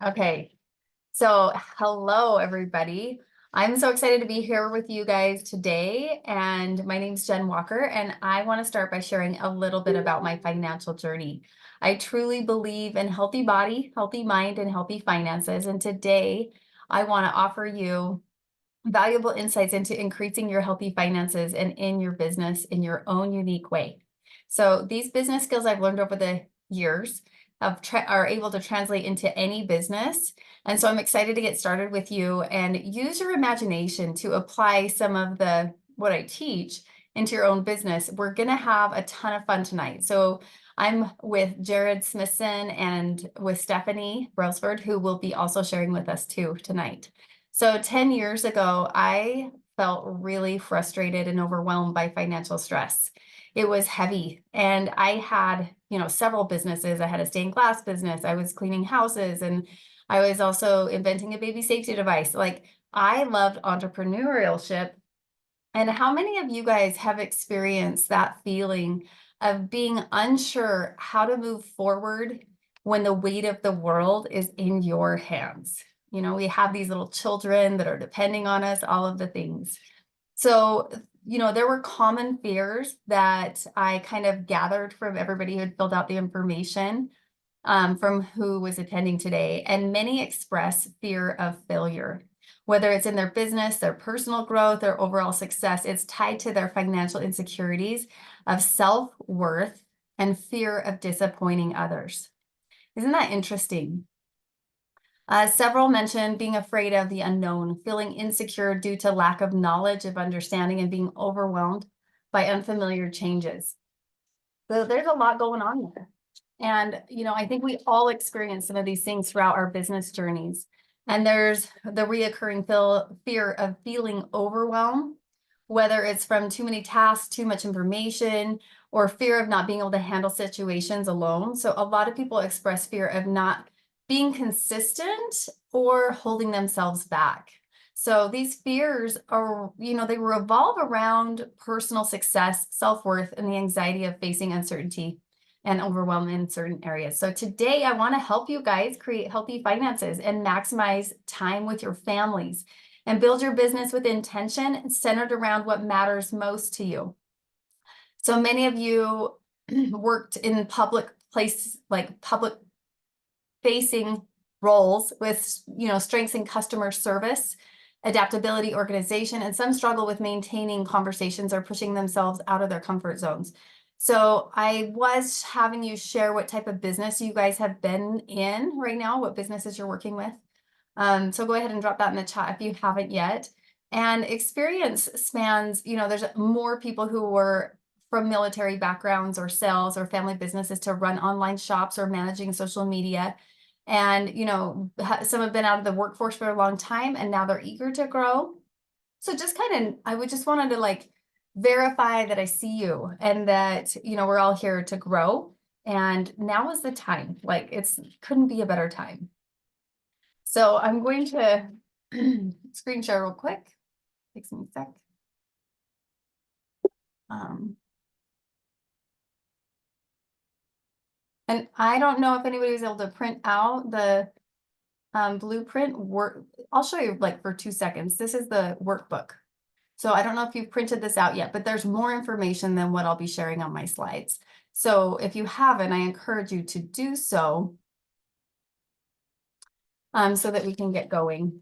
Okay, so hello everybody. I'm so excited to be here with you guys today, and my name's Jen Walker, and I want to start by sharing a little bit about my financial journey. I truly believe in healthy body, healthy mind, and healthy finances, and today I want to offer you valuable insights into increasing your healthy finances and in your business in your own unique way. So these business skills I've learned over the years are able to translate into any business. And so I'm excited to get started with you and use your imagination to apply some of what I teach into your own business. We're going to have a ton of fun tonight. So I'm with Jared Smithson and with Stephanie Brailsford, who will be also sharing with us too tonight. So 10 years ago, I felt really frustrated and overwhelmed by financial stress. It was heavy, and I had, several businesses. I had a stained glass business. I was cleaning houses, and I was also inventing a baby safety device. Like, I loved entrepreneurship. And how many of you guys have experienced that feeling of being unsure how to move forward when the weight of the world is in your hands? We have these little children that are depending on us, all of the things. So, there were common fears that I kind of gathered from everybody who had filled out the information from who was attending today. And many express fear of failure, whether it's in their business, their personal growth, their overall success. It's tied to their financial insecurities of self-worth and fear of disappointing others. Isn't that interesting? Several mentioned being afraid of the unknown, feeling insecure due to lack of knowledge of understanding, and being overwhelmed by unfamiliar changes. So there's a lot going on there. And, I think we all experience some of these things throughout our business journeys. And there's the reoccurring fear of feeling overwhelmed, whether it's from too many tasks, too much information, or fear of not being able to handle situations alone. So a lot of people express fear of not being consistent or holding themselves back. So these fears are, they revolve around personal success, self-worth, and the anxiety of facing uncertainty and overwhelm in certain areas. So today I want to help you guys create healthy finances and maximize time with your families and build your business with intention centered around what matters most to you. So many of you worked in public places, like public facing roles with, strengths in customer service, adaptability, organization, and some struggle with maintaining conversations or pushing themselves out of their comfort zones. So I was having you share what type of business you guys have been in right now, what businesses you're working with. So go ahead and drop that in the chat if you haven't yet. And experience spans, there's more people who were from military backgrounds or sales or family businesses to run online shops or managing social media. And, some have been out of the workforce for a long time and now they're eager to grow. So just I would just wanted to verify that I see you and that, we're all here to grow. And now is the time. Couldn't be a better time. So I'm going to screen share real quick. Takes me a sec. And I don't know if anybody was able to print out the blueprint work. I'll show you for 2 seconds. This is the workbook. So I don't know if you've printed this out yet, but there's more information than what I'll be sharing on my slides. So if you haven't, I encourage you to do so, so that we can get going.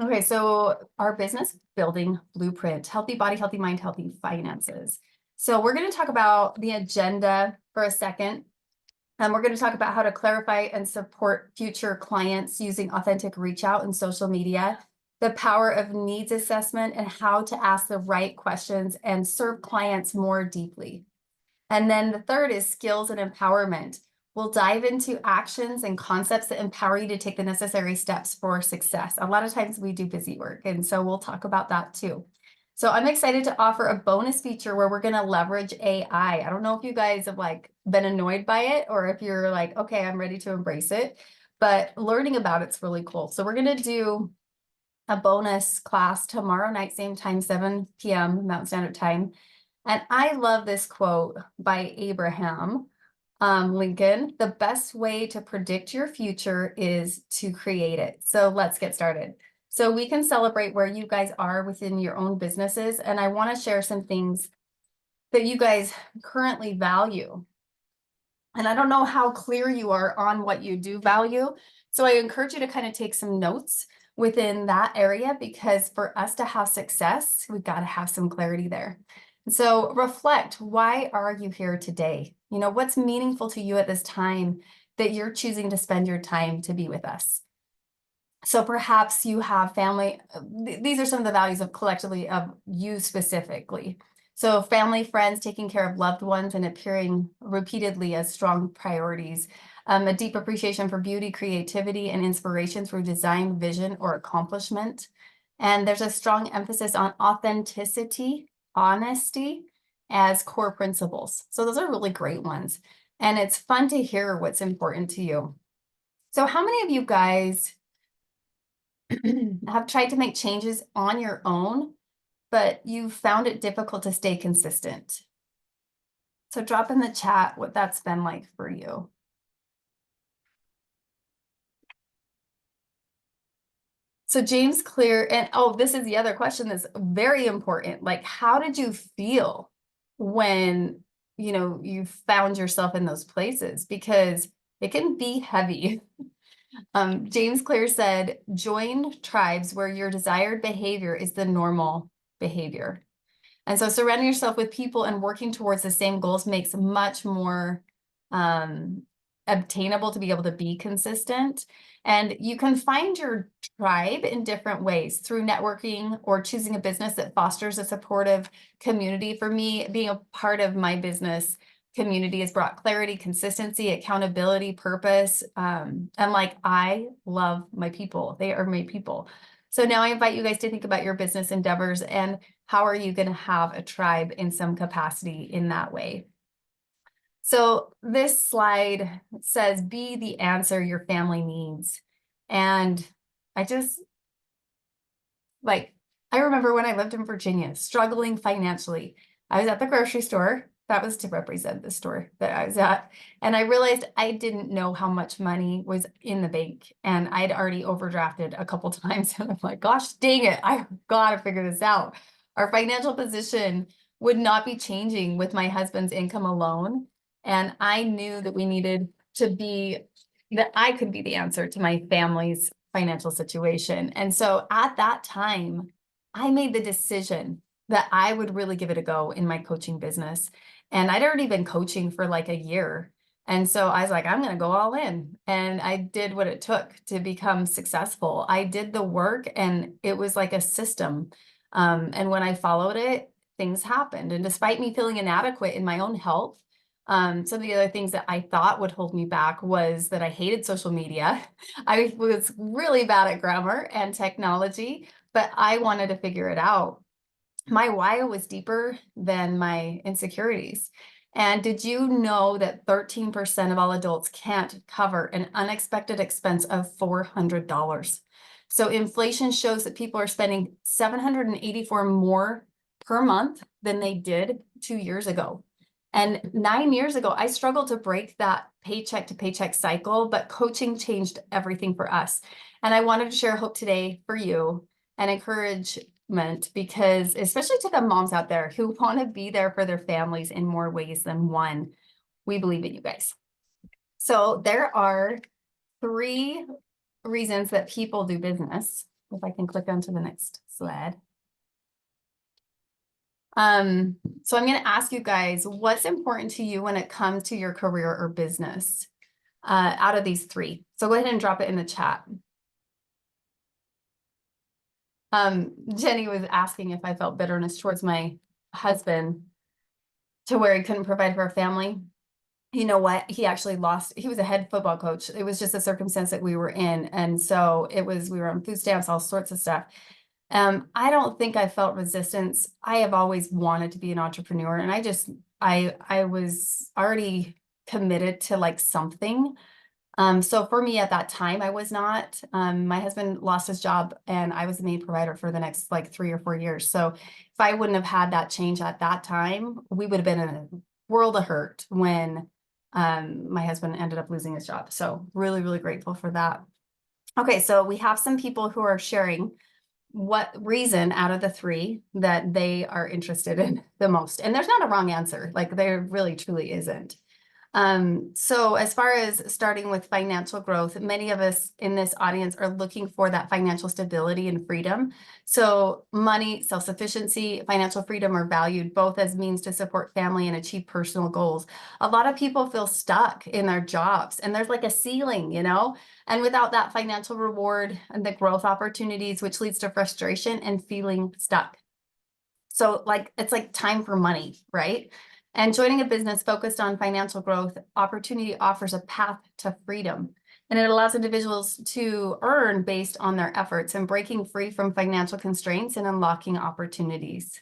Okay, so our business building blueprint, healthy body, healthy mind, healthy finances. So we're going to talk about the agenda for a second. And we're going to talk about how to clarify and support future clients using authentic reach out and social media, the power of needs assessment, and how to ask the right questions and serve clients more deeply. And then the third is skills and empowerment. We'll dive into actions and concepts that empower you to take the necessary steps for success. A lot of times we do busy work, and so we'll talk about that too. So I'm excited to offer a bonus feature where we're going to leverage AI. I don't know if you guys have been annoyed by it or if you're okay, I'm ready to embrace it, but learning about it's really cool. So we're going to do a bonus class tomorrow night, same time, 7 p.m. Mountain Standard Time. And I love this quote by Abraham. Lincoln, the best way to predict your future is to create it. So let's get started. So we can celebrate where you guys are within your own businesses. And I want to share some things that you guys currently value. And I don't know how clear you are on what you do value. So I encourage you to kind of take some notes within that area, because for us to have success, we've got to have some clarity there. So reflect, why are you here today? You know, what's meaningful to you at this time that you're choosing to spend your time to be with us? So perhaps you have family. These are some of the values of collectively of you specifically. So family, friends, taking care of loved ones, and appearing repeatedly as strong priorities. A deep appreciation for beauty, creativity, and inspiration through design, vision, or accomplishment. And there's a strong emphasis on authenticity, honesty as core principles. So those are really great ones. And it's fun to hear what's important to you. So how many of you guys have tried to make changes on your own, but you found it difficult to stay consistent? So drop in the chat what that's been like for you. So James Clear, and oh, this is the other question that's very important. Like, how did you feel when, you found yourself in those places? Because it can be heavy. James Clear said, join tribes where your desired behavior is the normal behavior. And so surrounding yourself with people and working towards the same goals makes much more obtainable to be able to be consistent. And you can find your tribe in different ways, through networking or choosing a business that fosters a supportive community. For me, being a part of my business community has brought clarity, consistency, accountability, purpose. And like, I love my people. They are my people. So now I invite you guys to think about your business endeavors and how are you going to have a tribe in some capacity in that way. So this slide says, be the answer your family needs. And I just, like, I remember when I lived in Virginia, struggling financially. I was at the grocery store. That was to represent the store that I was at. And I realized I didn't know how much money was in the bank. And I'd already overdrafted a couple times. And I'm like, gosh, dang it, I've got to figure this out. Our financial position would not be changing with my husband's income alone. And I knew that we needed to be, that I could be the answer to my family's financial situation. And so at that time, I made the decision that I would really give it a go in my coaching business. And I'd already been coaching for like a year. And so I was like, I'm going to go all in. And I did what it took to become successful. I did the work, and it was like a system. And when I followed it, things happened. And despite me feeling inadequate in my own health, some of the other things that I thought would hold me back was that I hated social media. I was really bad at grammar and technology, but I wanted to figure it out. My why was deeper than my insecurities. And did you know that 13% of all adults can't cover an unexpected expense of $400? So inflation shows that people are spending $784 more per month than they did 2 years ago. And 9 years ago, I struggled to break that paycheck to paycheck cycle, but coaching changed everything for us. And I wanted to share hope today for you and encouragement, because especially to the moms out there who want to be there for their families in more ways than one, we believe in you guys. So there are 3 reasons that people do business. If I can click onto the next slide. So I'm going to ask you guys, what's important to you when it comes to your career or business, out of these 3? So go ahead and drop it in the chat. Jenny was asking if I felt bitterness towards my husband to where he couldn't provide for our family. You know what? He actually he was a head football coach. It was just a circumstance that we were in. And so we were on food stamps, all sorts of stuff. I don't think I felt resistance. I have always wanted to be an entrepreneur, and I was already committed to like something. So for me at that time, I was not. My husband lost his job, and I was the main provider for the next like 3 or 4 years. So if I wouldn't have had that change at that time, we would have been in a world of hurt when My husband ended up losing his job. So really, really grateful for that. Okay, so we have some people who are sharing what reason out of the three that they are interested in the most. And there's not a wrong answer. Like there really truly isn't. So as far as starting with financial growth, many of us in this audience are looking for that financial stability and freedom. So money, self-sufficiency, financial freedom are valued both as means to support family and achieve personal goals. A lot of people feel stuck in their jobs and there's like a ceiling, and without that financial reward and the growth opportunities, which leads to frustration and feeling stuck. So it's like time for money, right? And joining a business focused on financial growth opportunity offers a path to freedom. And it allows individuals to earn based on their efforts and breaking free from financial constraints and unlocking opportunities.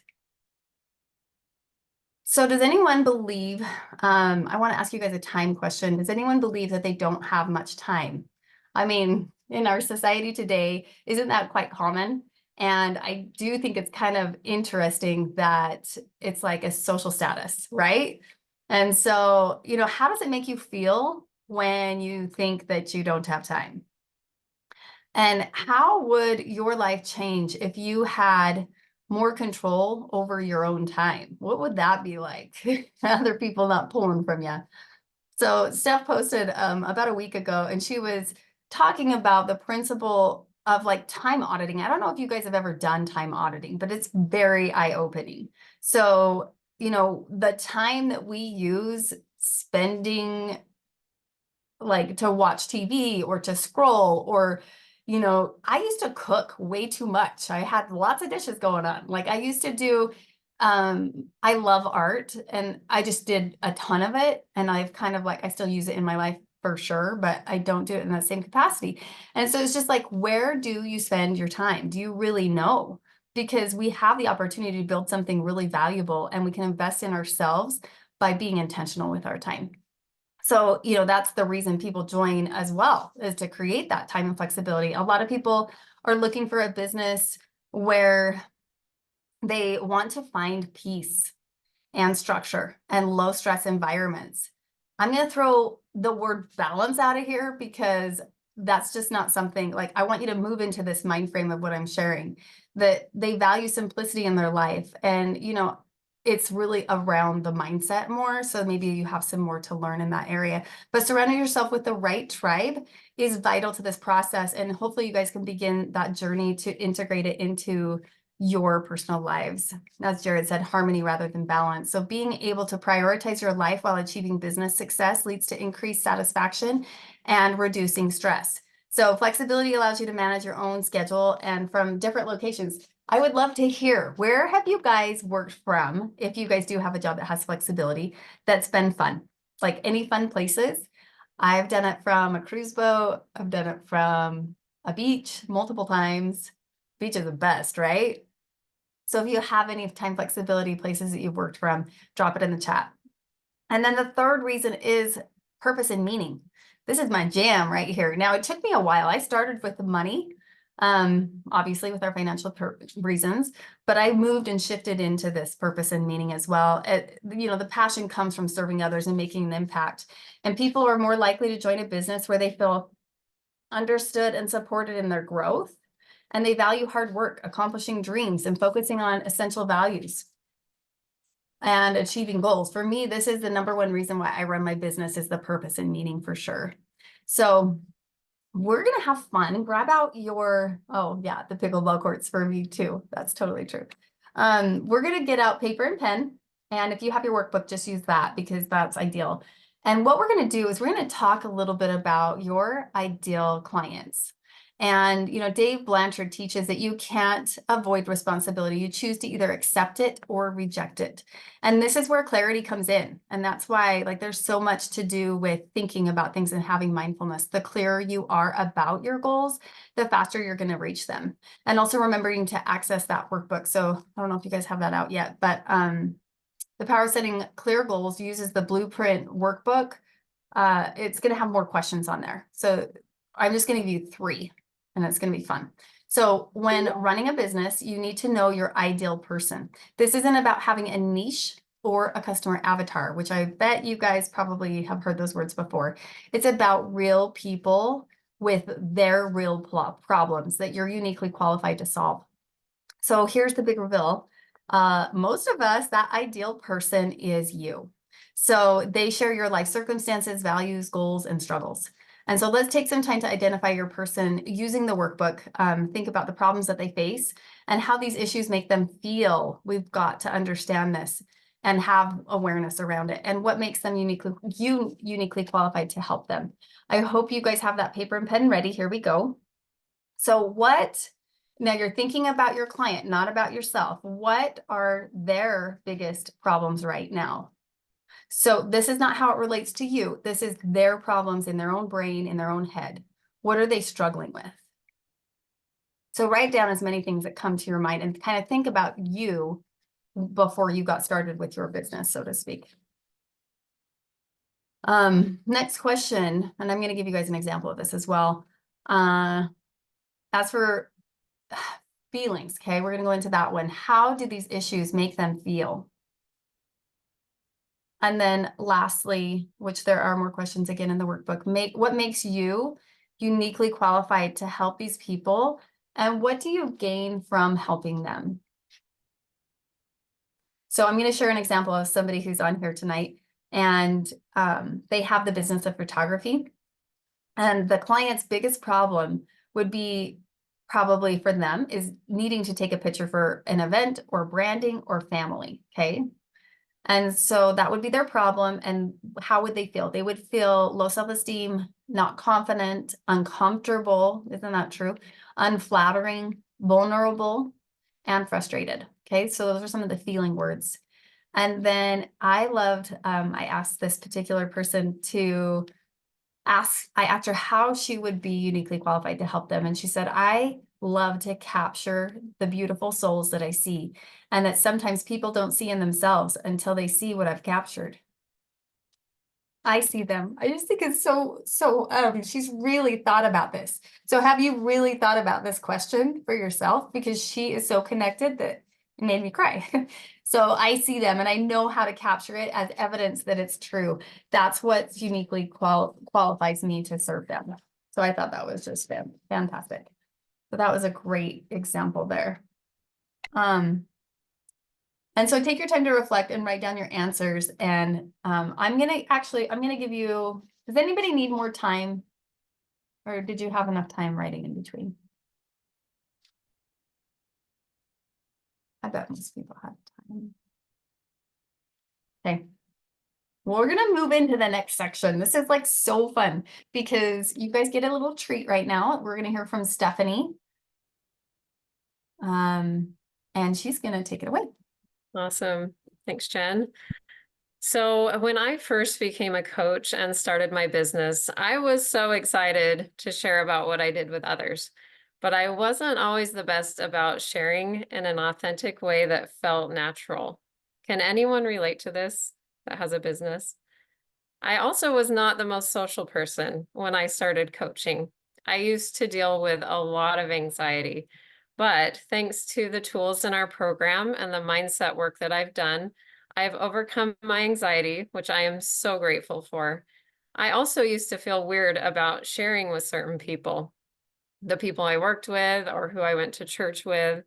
So does anyone believe, I want to ask you guys a time question. Does anyone believe that they don't have much time? I mean, in our society today, isn't that quite common? And I do think it's kind of interesting that it's like a social status, right? And so, how does it make you feel when you think that you don't have time? And how would your life change if you had more control over your own time? What would that be like? Other people not pulling from you. So Steph posted about a week ago, and she was talking about the principle of like time auditing. I don't know if you guys have ever done time auditing, but it's very eye-opening. So, the time that we use spending like to watch TV or to scroll or I used to cook way too much. I had lots of dishes going on. Like I used to do I love art and I just did a ton of it and I've kind of like I still use it in my life for sure, but I don't do it in that same capacity. And so it's just like where do you spend your time? Do you really know? Because we have the opportunity to build something really valuable and we can invest in ourselves by being intentional with our time. So, that's the reason people join as well, is to create that time and flexibility. A lot of people are looking for a business where they want to find peace and structure and low stress environments. I'm going to throw the word balance out of here because that's just not something like I want you to move into this mind frame of what I'm sharing, that they value simplicity in their life. And, it's really around the mindset more. So maybe you have some more to learn in that area. But surrounding yourself with the right tribe is vital to this process. And hopefully you guys can begin that journey to integrate it into your personal lives. As Jared said, harmony rather than balance. So being able to prioritize your life while achieving business success leads to increased satisfaction and reducing stress. So flexibility allows you to manage your own schedule and from different locations. I would love to hear, where have you guys worked from, if you guys do have a job that has flexibility, that's been fun? Like any fun places? I've done it from a cruise boat. I've done it from a beach multiple times. Beach is the best, right? So if you have any time flexibility places that you've worked from, drop it in the chat. And then the third reason is purpose and meaning. This is my jam right here. Now, it took me a while. I started with the money, obviously with our financial reasons, but I moved and shifted into this purpose and meaning as well. The passion comes from serving others and making an impact. And people are more likely to join a business where they feel understood and supported in their growth. And they value hard work, accomplishing dreams, and focusing on essential values and achieving goals. For me, this is the number one reason why I run my business is the purpose and meaning for sure. So we're going to have fun. Grab out your, oh yeah, the pickleball courts for me too. That's totally true. We're going to get out paper and pen. And if you have your workbook, just use that because that's ideal. And what we're going to do is we're going to talk a little bit about your ideal clients. And, Dave Blanchard teaches that you can't avoid responsibility. You choose to either accept it or reject it. And this is where clarity comes in. And that's why there's so much to do with thinking about things and having mindfulness. The clearer you are about your goals, the faster you're going to reach them. And also remembering to access that workbook. So I don't know if you guys have that out yet, but the Power of Setting Clear Goals uses the Blueprint workbook. It's going to have more questions on there. So I'm just going to give you 3. And it's going to be fun. So when running a business, you need to know your ideal person. This isn't about having a niche or a customer avatar, which I bet you guys probably have heard those words before. It's about real people with their real problems that you're uniquely qualified to solve. So here's the big reveal. Most of us, that ideal person is you. So they share your life circumstances, values, goals, and struggles. And so let's take some time to identify your person using the workbook. Think about the problems that they face and how these issues make them feel. We've got to understand this and have awareness around it and what makes them uniquely qualified to help them. I hope you guys have that paper and pen ready. Here we go. So now you're thinking about your client, not about yourself. What are their biggest problems right now? So this is not how it relates to you. This is their problems in their own brain, in their own head. What are they struggling with? So write down as many things that come to your mind and kind of think about you before you got started with your business, so to speak. Next question, and I'm going to give you guys an example of this as well. As for feelings, okay, we're going to go into that one. How do these issues make them feel? And then lastly, which there are more questions again in the workbook, what makes you uniquely qualified to help these people? And what do you gain from helping them? So I'm going to share an example of somebody who's on here tonight, and they have the business of photography. And the client's biggest problem would be probably for them is needing to take a picture for an event or branding or family, okay? And so that would be their problem. And how would they feel? They would feel low self-esteem, not confident, uncomfortable, isn't that true? Unflattering, vulnerable, and frustrated, okay? So those are some of the feeling words. And then I asked this particular person to I asked her how she would be uniquely qualified to help them. And she said, I love to capture the beautiful souls that I see, and that sometimes people don't see in themselves until they see what I've captured. I see them. I just think it's so, she's really thought about this. So have you really thought about this question for yourself? Because she is so connected that it made me cry. So I see them and I know how to capture it as evidence that it's true. That's what uniquely qualifies me to serve them. So I thought that was just fantastic. So that was a great example there. And so take your time to reflect and write down your answers. And I'm gonna give you, does anybody need more time? Or did you have enough time writing in between? I bet most people had time. Okay. Well, we're gonna move into the next section. This is like so fun because you guys get a little treat right now. We're gonna hear from Stephanie. And she's gonna take it away. Awesome. Thanks, Jen. So when I first became a coach and started my business, I was so excited to share about what I did with others, but I wasn't always the best about sharing in an authentic way that felt natural. Can anyone relate to this that has a business? I also was not the most social person when I started coaching. I used to deal with a lot of anxiety, but thanks to the tools in our program and the mindset work that I've done, I've overcome my anxiety, which I am so grateful for. I also used to feel weird about sharing with certain people, the people I worked with or who I went to church with.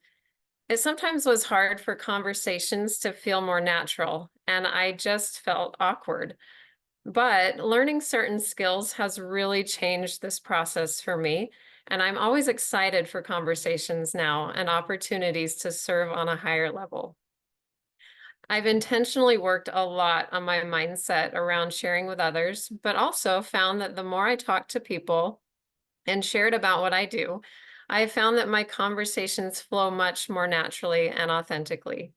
It sometimes was hard for conversations to feel more natural, and I just felt awkward. But learning certain skills has really changed this process for me. And I'm always excited for conversations now and opportunities to serve on a higher level. I've intentionally worked a lot on my mindset around sharing with others, but also found that the more I talked to people and shared about what I do, I found that my conversations flow much more naturally and authentically.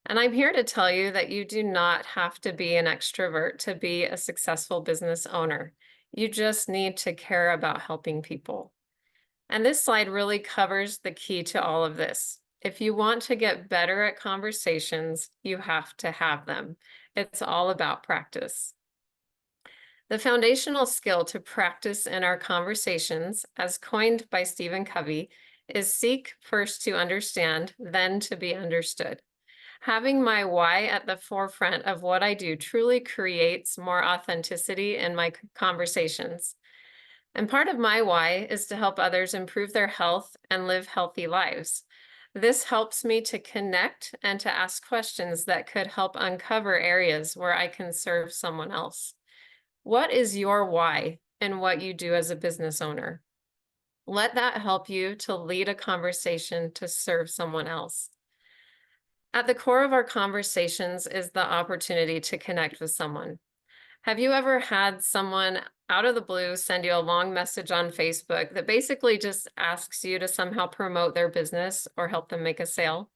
And I'm here to tell you that you do not have to be an extrovert to be a successful business owner. You just need to care about helping people. And this slide really covers the key to all of this. If you want to get better at conversations, you have to have them. It's all about practice. The foundational skill to practice in our conversations, as coined by Stephen Covey, is seek first to understand, then to be understood. Having my why at the forefront of what I do truly creates more authenticity in my conversations. And part of my why is to help others improve their health and live healthy lives. This helps me to connect and to ask questions that could help uncover areas where I can serve someone else. What is your why in what you do as a business owner? Let that help you to lead a conversation to serve someone else. At the core of our conversations is the opportunity to connect with someone. Have you ever had someone out of the blue send you a long message on Facebook that basically just asks you to somehow promote their business or help them make a sale?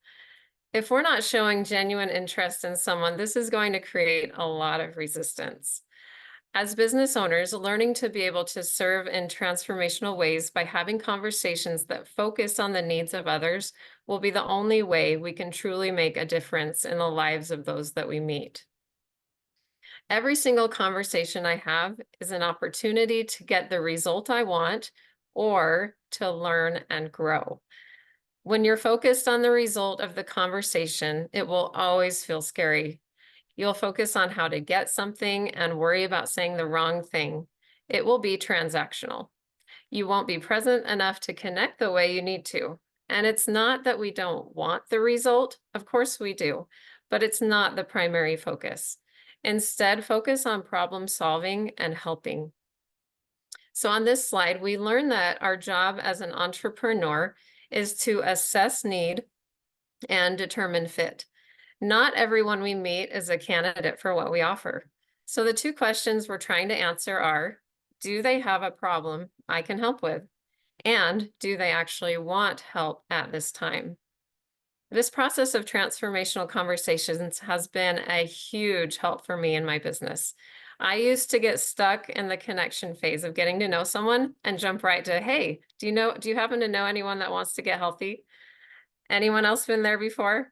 If we're not showing genuine interest in someone, this is going to create a lot of resistance. As business owners, learning to be able to serve in transformational ways by having conversations that focus on the needs of others will be the only way we can truly make a difference in the lives of those that we meet. Every single conversation I have is an opportunity to get the result I want or to learn and grow. When you're focused on the result of the conversation, it will always feel scary. You'll focus on how to get something and worry about saying the wrong thing. It will be transactional. You won't be present enough to connect the way you need to. And it's not that we don't want the result. Of course we do, but it's not the primary focus. Instead, focus on problem solving and helping. So on this slide, we learn that our job as an entrepreneur is to assess need and determine fit. Not everyone we meet is a candidate for what we offer. So the two questions we're trying to answer are, do they have a problem I can help with? And do they actually want help at this time? This process of transformational conversations has been a huge help for me in my business. I used to get stuck in the connection phase of getting to know someone and jump right to, hey, do you happen to know anyone that wants to get healthy? Anyone else been there before?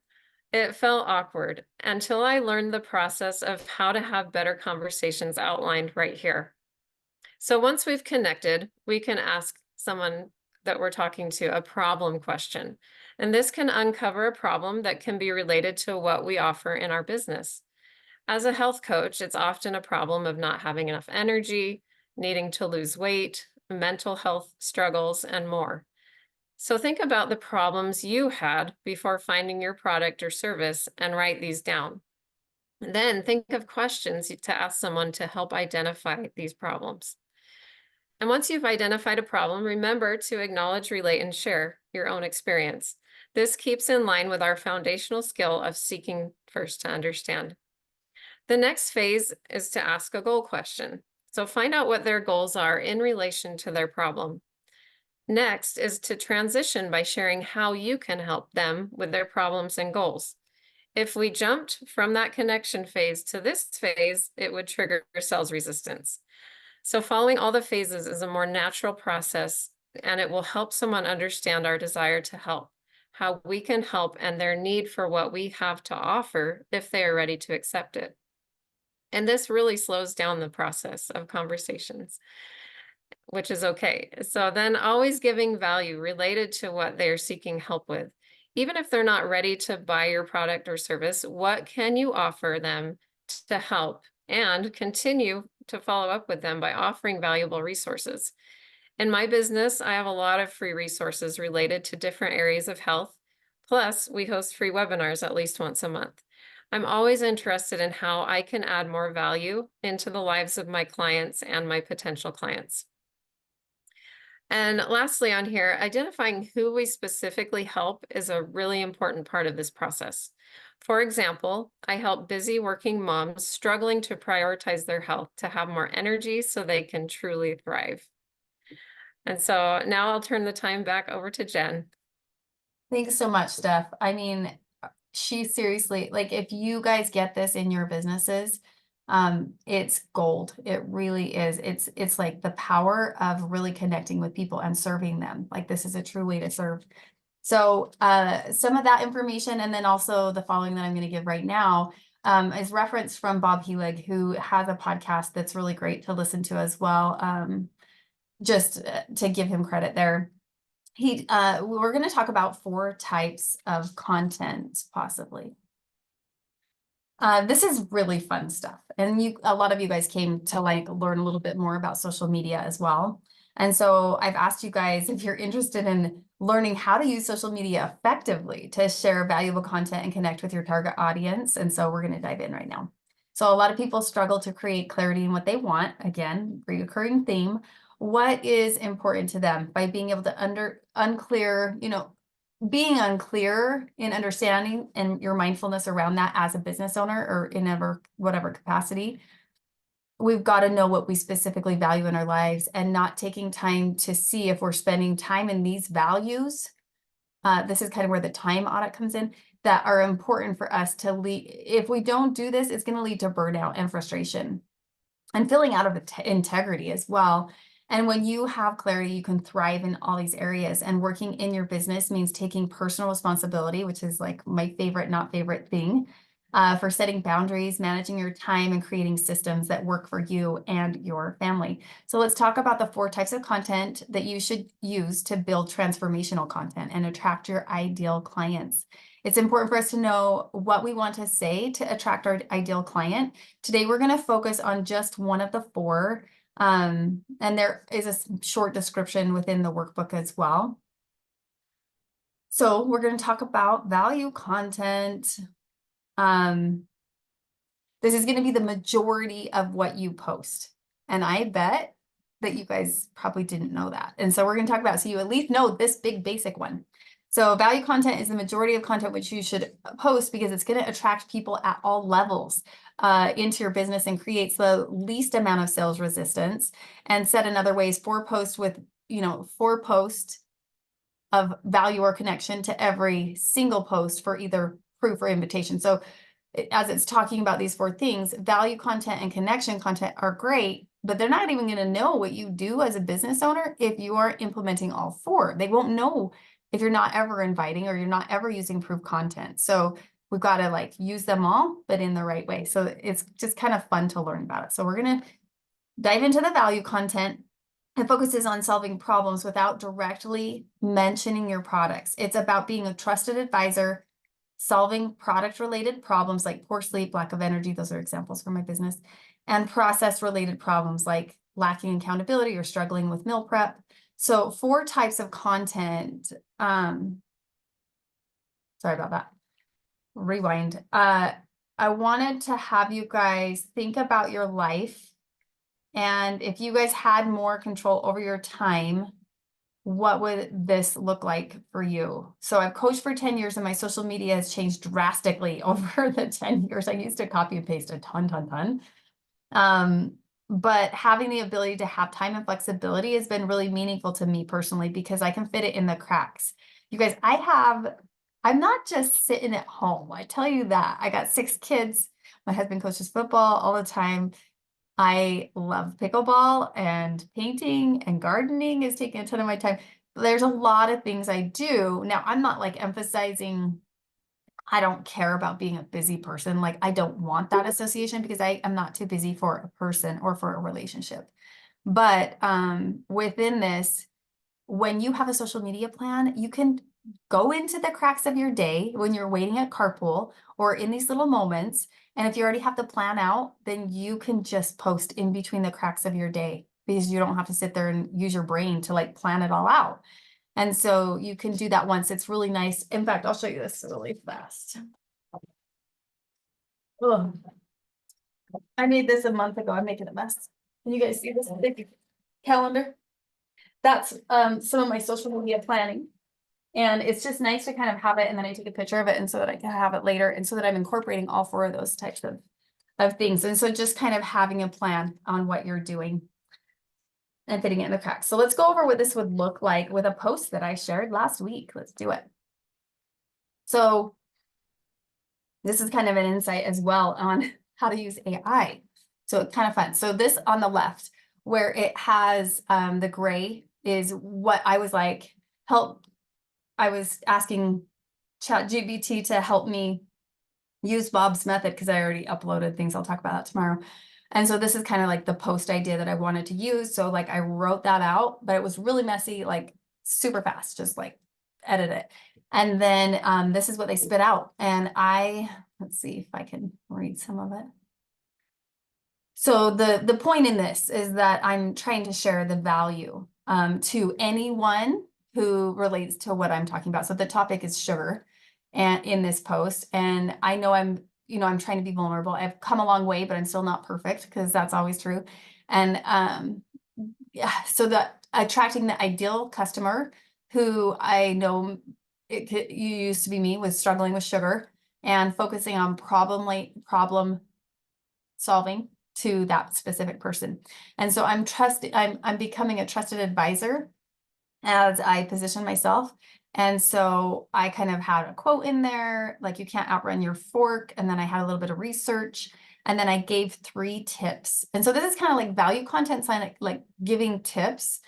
It felt awkward until I learned the process of how to have better conversations outlined right here. So once we've connected, we can ask someone that we're talking to a problem question. And this can uncover a problem that can be related to what we offer in our business. As a health coach, it's often a problem of not having enough energy, needing to lose weight, mental health struggles, and more. So think about the problems you had before finding your product or service and write these down. Then think of questions to ask someone to help identify these problems. And once you've identified a problem, remember to acknowledge, relate, and share your own experience. This keeps in line with our foundational skill of seeking first to understand. The next phase is to ask a goal question. So find out what their goals are in relation to their problem. Next is to transition by sharing how you can help them with their problems and goals. If we jumped from that connection phase to this phase, it would trigger sales resistance. So following all the phases is a more natural process, and it will help someone understand our desire to help, how we can help, and their need for what we have to offer if they are ready to accept it. And this really slows down the process of conversations, which is okay. So then always giving value related to what they're seeking help with. Even if they're not ready to buy your product or service, what can you offer them to help? And continue to follow up with them by offering valuable resources. In my business, I have a lot of free resources related to different areas of health. Plus, we host free webinars at least once a month. I'm always interested in how I can add more value into the lives of my clients and my potential clients. And lastly on here, identifying who we specifically help is a really important part of this process. For example, I help busy working moms struggling to prioritize their health to have more energy so they can truly thrive. And so now I'll turn the time back over to Jen. Thanks so much, Steph. I mean, she seriously, like, if you guys get this in your businesses, it's gold. It really is. It's like the power of really connecting with people and serving them. Like, this is a true way to serve. So some of that information, and then also the following that I'm going to give right now, is reference from Bob Helig, who has a podcast that's really great to listen to as well. Just to give him credit there. We're going to talk about 4 types of content, possibly. This is really fun stuff. And a lot of you guys came to like learn a little bit more about social media as well. And so I've asked you guys if you're interested in learning how to use social media effectively to share valuable content and connect with your target audience. And so we're going to dive in right now. So a lot of people struggle to create clarity in what they want. Again, recurring theme. What is important to them by being able to unclear, being unclear in understanding and your mindfulness around that as a business owner or in whatever capacity. We've got to know what we specifically value in our lives and not taking time to see if we're spending time in these values. This is kind of where the time audit comes in, that are important for us to lead. If we don't do this, it's going to lead to burnout and frustration and feeling out of integrity as well. And when you have clarity, you can thrive in all these areas. And working in your business means taking personal responsibility, which is like my favorite, not favorite thing, for setting boundaries, managing your time, and creating systems that work for you and your family. So let's talk about the 4 types of content that you should use to build transformational content and attract your ideal clients. It's important for us to know what we want to say to attract our ideal client. Today, we're going to focus on just one of the 4. And there is a short description within the workbook as well. So we're going to talk about value content. This is going to be the majority of what you post. And I bet that you guys probably didn't know that. And so we're going to talk about, so you at least know this big basic one. So value content is the majority of content which you should post because it's going to attract people at all levels into your business and creates the least amount of sales resistance. And said in other ways, 4 posts with, 4 posts of value or connection to every single post for either proof or invitation. So as it's talking about these 4 things, value content and connection content are great, but they're not even going to know what you do as a business owner if you are implementing all 4. They won't know if you're not ever inviting or you're not ever using proof content. So we've got to like use them all, but in the right way. So it's just kind of fun to learn about it. So we're going to dive into the value content. It focuses on solving problems without directly mentioning your products. It's about being a trusted advisor, solving product-related problems like poor sleep, lack of energy, those are examples from my business, and process-related problems like lacking accountability or struggling with meal prep. So 4 types of content. Sorry about that. Rewind. I wanted to have you guys think about your life. And if you guys had more control over your time, what would this look like for you? So I've coached for 10 years and my social media has changed drastically over the 10 years. I used to copy and paste a ton. But having the ability to have time and flexibility has been really meaningful to me personally because I can fit it in the cracks. You guys, I'm not just sitting at home. I tell you that. I got 6 kids. My husband coaches football all the time. I love pickleball and painting and gardening is taking a ton of my time. There's a lot of things I do. Now, I'm not like emphasizing, I don't care about being a busy person. Like I don't want that association because I am not too busy for a person or for a relationship. But within this, when you have a social media plan, you can go into the cracks of your day when you're waiting at carpool or in these little moments. And if you already have the plan out, then you can just post in between the cracks of your day because you don't have to sit there and use your brain to like plan it all out. And so you can do that once. It's really nice. In fact, I'll show you this really fast. Ugh. I made this a month ago. I'm making a mess. Can you guys see this big calendar? That's some of my social media planning. And it's just nice to kind of have it and then I take a picture of it and so that I can have it later and so that I'm incorporating all 4 of those types of things. And so just kind of having a plan on what you're doing and fitting it in the cracks. So let's go over what this would look like with a post that I shared last week. Let's do it. So this is kind of an insight as well on how to use AI. So it's kind of fun. So this on the left where it has the gray is what I was like, I was asking ChatGPT to help me use Bob's method because I already uploaded things. I'll talk about that tomorrow. And so this is kind of like the post idea that I wanted to use. So like I wrote that out, but it was really messy, like super fast, just like edit it. And then this is what they spit out. And let's see if I can read some of it. So the point in this is that I'm trying to share the value to anyone who relates to what I'm talking about. So the topic is sugar and in this post, and I know I'm trying to be vulnerable. I've come a long way, but I'm still not perfect because that's always true. And yeah, so that attracting the ideal customer who I know you used to be me, was struggling with sugar, and focusing on problem solving to that specific person. And so I'm becoming a trusted advisor as I position myself. And so I kind of had a quote in there, like you can't outrun your fork. And then I had a little bit of research, and then I gave 3 tips. And so this is kind of like value content sign, like giving tips,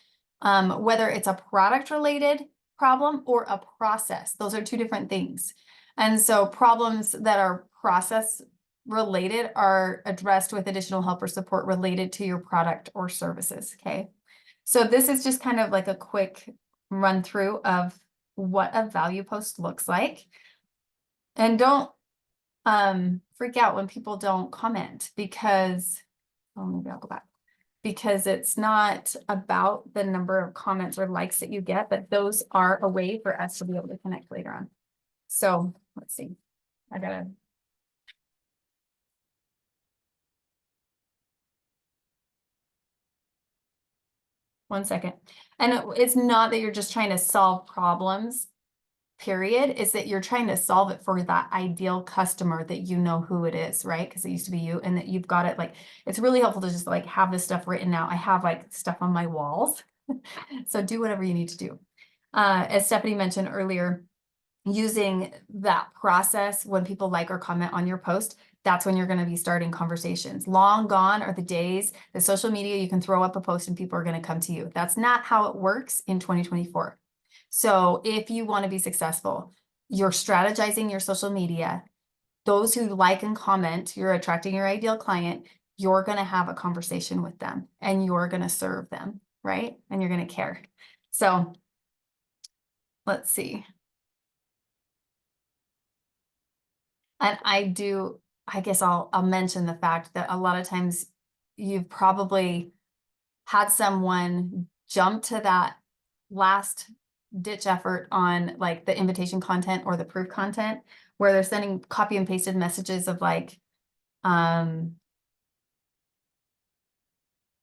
whether it's a product related problem or a process. Those are 2 different things. And so problems that are process related are addressed with additional help or support related to your product or services. Okay. So this is just kind of like a quick run through of what a value post looks like. And don't freak out when people don't comment, because, oh, maybe I'll go back, because it's not about the number of comments or likes that you get, but those are a way for us to be able to connect later on. So let's see, I gotta. One second. And it's not that you're just trying to solve problems, period. It's that you're trying to solve it for that ideal customer that you know who it is, right? Because it used to be you, and that you've got it. Like, it's really helpful to just like have this stuff written out. I have like stuff on my walls. So do whatever you need to do. As Stephanie mentioned earlier, using that process when people like or comment on your post, that's when you're going to be starting conversations. Long gone are the days that social media, you can throw up a post and people are going to come to you. That's not how it works in 2024. So if you want to be successful, you're strategizing your social media. Those who like and comment, you're attracting your ideal client. You're going to have a conversation with them, and you're going to serve them, right? And you're going to care. So let's see. And I guess I'll mention the fact that a lot of times you've probably had someone jump to that last ditch effort on like the invitation content or the proof content, where they're sending copy and pasted messages of like,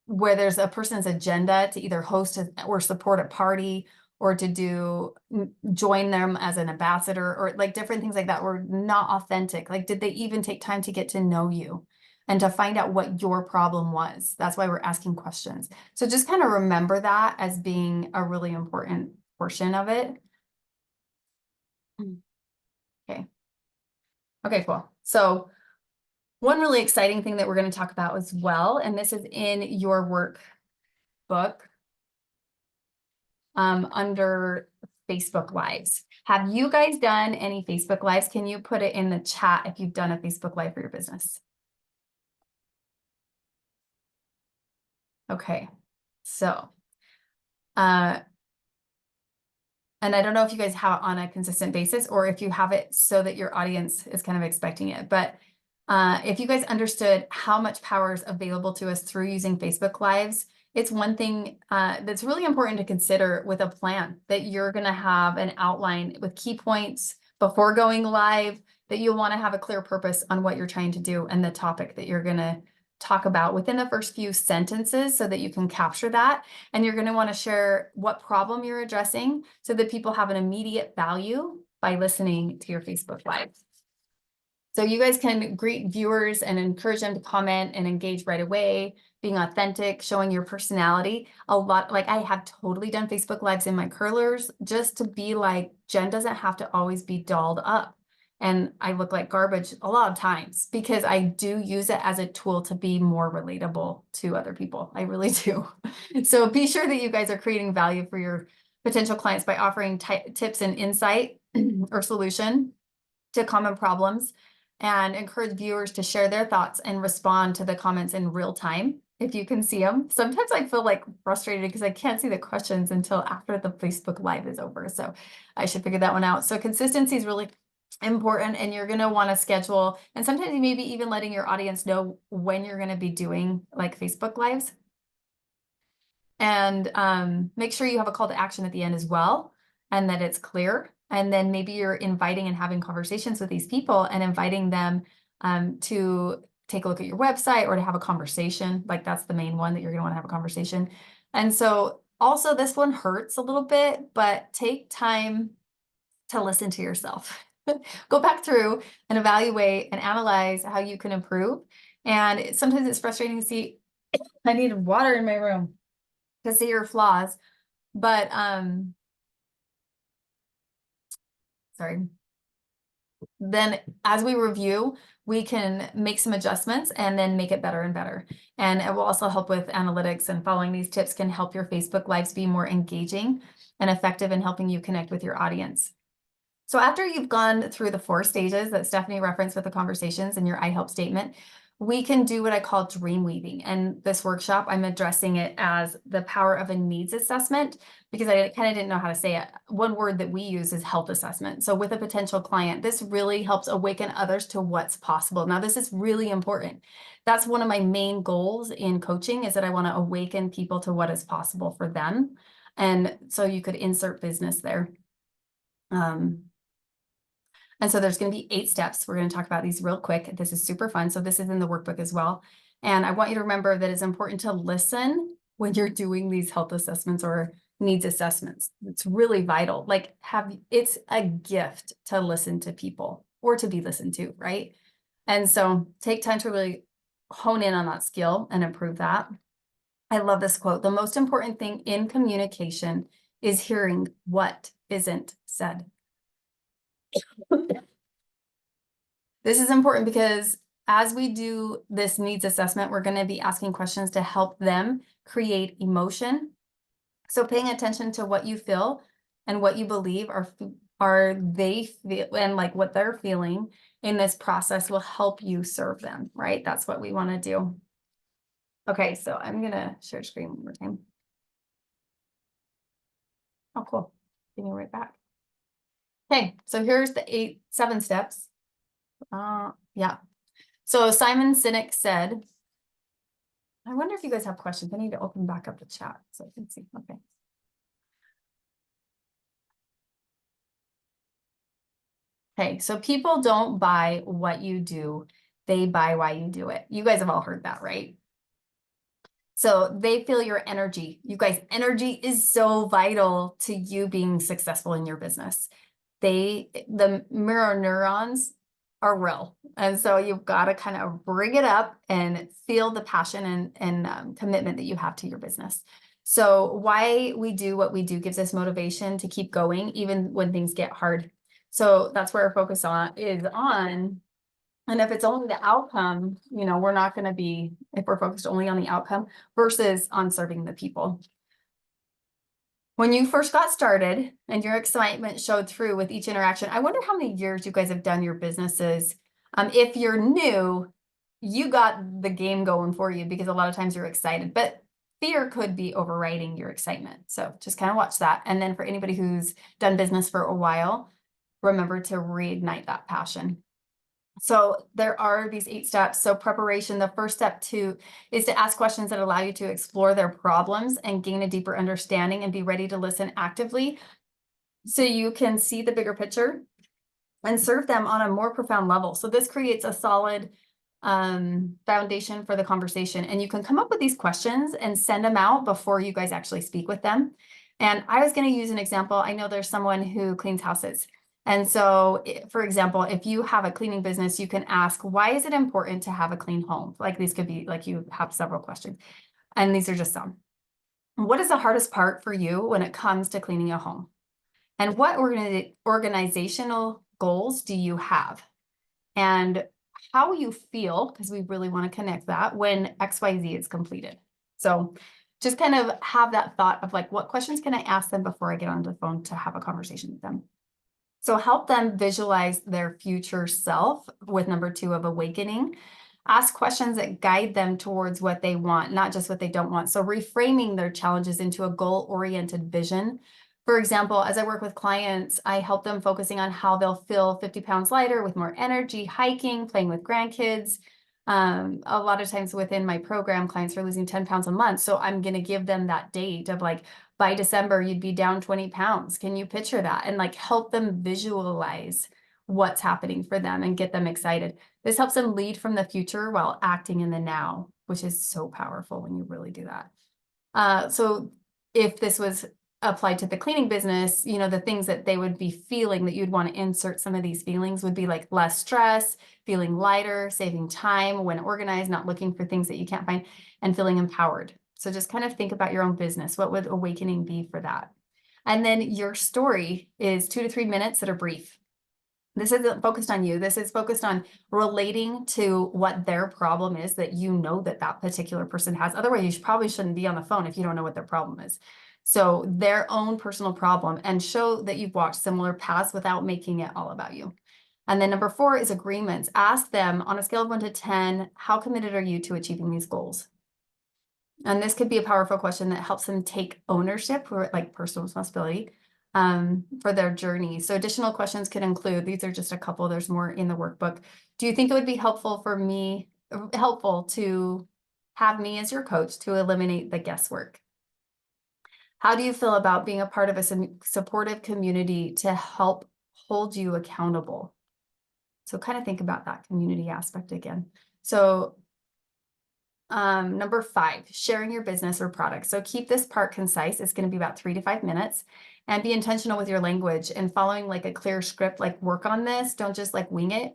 where there's a person's agenda to either host or support a party, or to join them as an ambassador, or like different things like that were not authentic. Like, did they even take time to get to know you and to find out what your problem was? That's why we're asking questions. So just kind of remember that as being a really important portion of it. Okay. Okay, cool. So one really exciting thing that we're going to talk about as well, and this is in your workbook, under Facebook Lives. Have you guys done any Facebook Lives? Can you put it in the chat if you've done a Facebook Live for your business? Okay, so, and I don't know if you guys have it on a consistent basis, or if you have it so that your audience is kind of expecting it, but if you guys understood how much power is available to us through using Facebook Lives, it's one thing that's really important to consider with a plan, that you're going to have an outline with key points before going live, that you'll want to have a clear purpose on what you're trying to do and the topic that you're going to talk about within the first few sentences, so that you can capture that. And you're going to want to share what problem you're addressing so that people have an immediate value by listening to your Facebook Live. So you guys can greet viewers and encourage them to comment and engage right away, being authentic, showing your personality. A lot, like I have totally done Facebook Lives in my curlers just to be like, Jen doesn't have to always be dolled up. And I look like garbage a lot of times, because I do use it as a tool to be more relatable to other people. I really do. So be sure that you guys are creating value for your potential clients by offering tips and insight or solution to common problems, and encourage viewers to share their thoughts and respond to the comments in real time if you can see them. Sometimes I feel like frustrated because I can't see the questions until after the Facebook Live is over. So I should figure that one out. So consistency is really important, and you're going to want to schedule, and sometimes maybe even letting your audience know when you're going to be doing like Facebook lives. And make sure you have a call to action at the end as well, and that it's clear. And then maybe you're inviting and having conversations with these people and inviting them to take a look at your website or to have a conversation. Like that's the main one, that you're going to want to have a conversation. And so also this one hurts a little bit, but take time to listen to yourself. Go back through and evaluate and analyze how you can improve. And sometimes it's frustrating to see, I need water in my room, to see your flaws. But sorry. Then as we review, we can make some adjustments and then make it better and better. And it will also help with analytics, and following these tips can help your Facebook lives be more engaging and effective in helping you connect with your audience. So after you've gone through the 4 stages that Stephanie referenced with the conversations in your I help statement, we can do what I call dream weaving. And this workshop, I'm addressing it as the power of a needs assessment, because I kind of didn't know how to say it. One word that we use is health assessment. So with a potential client, this really helps awaken others to what's possible. Now, this is really important. That's one of my main goals in coaching, is that I want to awaken people to what is possible for them. And so you could insert business there. And so there's going to be 8 steps. We're going to talk about these real quick. This is super fun. So this is in the workbook as well. And I want you to remember that it's important to listen when you're doing these health assessments or needs assessments. It's really vital. Like it's a gift to listen to people or to be listened to, right? And so take time to really hone in on that skill and improve that. I love this quote. The most important thing in communication is hearing what isn't said. This is important because as we do this needs assessment, we're going to be asking questions to help them create emotion. So paying attention to what you feel and what you believe are they feel, and like what they're feeling in this process will help you serve them, right? That's what we want to do. Okay, so I'm going to share screen one more time. Oh, cool. Give me right back. Okay, so here's the 7 steps. Yeah. So Simon Sinek said, I wonder if you guys have questions. I need to open back up the chat so I can see. Okay. Okay, so people don't buy what you do, they buy why you do it. You guys have all heard that, right? So they feel your energy. You guys, energy is so vital to you being successful in your business. The mirror neurons are real. And so you've got to kind of bring it up and feel the passion and commitment that you have to your business. So why we do what we do gives us motivation to keep going, even when things get hard. So that's where our focus is on. And if it's only the outcome, we're not going to be, if we're focused only on the outcome versus on serving the people. When you first got started and your excitement showed through with each interaction, I wonder how many years you guys have done your businesses. If you're new, you got the game going for you because a lot of times you're excited, but fear could be overriding your excitement. So just kind of watch that. And then for anybody who's done business for a while, remember to reignite that passion. So there are these 8 steps. So preparation, the first step is to ask questions that allow you to explore their problems and gain a deeper understanding and be ready to listen actively so you can see the bigger picture and serve them on a more profound level. So this creates a solid foundation for the conversation. And you can come up with these questions and send them out before you guys actually speak with them. And I was going to use an example. I know there's someone who cleans houses. And so, for example, if you have a cleaning business, you can ask, why is it important to have a clean home? Like these could be like you have several questions. And these are just some. What is the hardest part for you when it comes to cleaning a home? And what organizational goals do you have? And how you feel, because we really want to connect that when XYZ is completed. So just kind of have that thought of like, what questions can I ask them before I get on the phone to have a conversation with them? So help them visualize their future self with number 2 of awakening. Ask questions that guide them towards what they want, not just what they don't want. So reframing their challenges into a goal-oriented vision For example, as I work with clients, I help them focusing on how they'll feel 50 pounds lighter with more energy, hiking, playing with grandkids. A lot of times within my program, clients are losing 10 pounds a month. So I'm going to give them that date of like, by December, you'd be down 20 pounds. Can you picture that? And like help them visualize what's happening for them and get them excited. This helps them lead from the future while acting in the now, which is so powerful when you really do that. So if this was applied to the cleaning business, you know, the things that they would be feeling that you'd want to insert some of these feelings would be like less stress, feeling lighter, saving time when organized, not looking for things that you can't find, and feeling empowered. So just kind of think about your own business. What would awakening be for that? And then your story is 2 to 3 minutes that are brief. This isn't focused on you. This is focused on relating to what their problem is that you know that that particular person has. Otherwise, you probably shouldn't be on the phone if you don't know what their problem is. So their own personal problem, and show that you've walked similar paths without making it all about you. And then number 4 is agreements. Ask them on a scale of 1 to 10, how committed are you to achieving these goals? And this could be a powerful question that helps them take ownership or like personal responsibility for their journey. So additional questions could include, these are just a couple, there's more in the workbook. Do you think it would be helpful to have me as your coach to eliminate the guesswork? How do you feel about being a part of a supportive community to help hold you accountable? So kind of think about that community aspect again. So number 5, sharing your business or product. So keep this part concise. It's going to be about 3 to 5 minutes, and be intentional with your language and following like a clear script, like work on this. Don't just like wing it.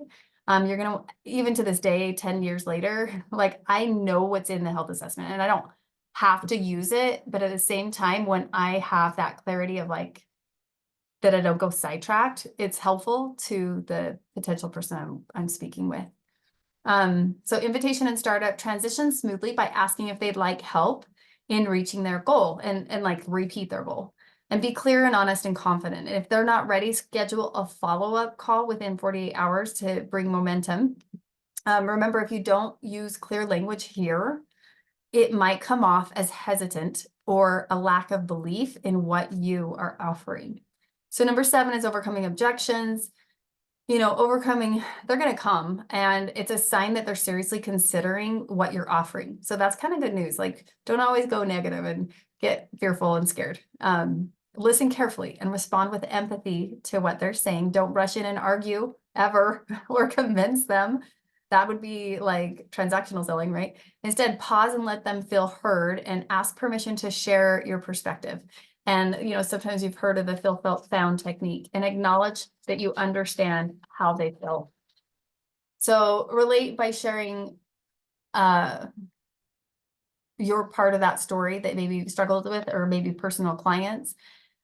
You're going to, even to this day, 10 years later, like I know what's in the health assessment and I don't have to use it. But at the same time, when I have that clarity of like, that I don't go sidetracked, it's helpful to the potential person I'm speaking with. So invitation and startup transition smoothly by asking if they'd like help in reaching their goal, and like repeat their goal, and be clear and honest and confident. And if they're not ready, schedule a follow-up call within 48 hours to bring momentum. Remember, if you don't use clear language here, it might come off as hesitant or a lack of belief in what you are offering. So number 7 is overcoming objections. You know, they're going to come, and it's a sign that they're seriously considering what you're offering. So that's kind of good news. Like, don't always go negative and get fearful and scared. Listen carefully and respond with empathy to what they're saying. Don't rush in and argue ever or convince them. That would be like transactional selling, right? Instead, pause and let them feel heard, and ask permission to share your perspective. And, you know, sometimes you've heard of the feel, felt, found technique, and acknowledge that you understand how they feel. So relate by sharing your part of that story that maybe you struggled with, or maybe personal clients,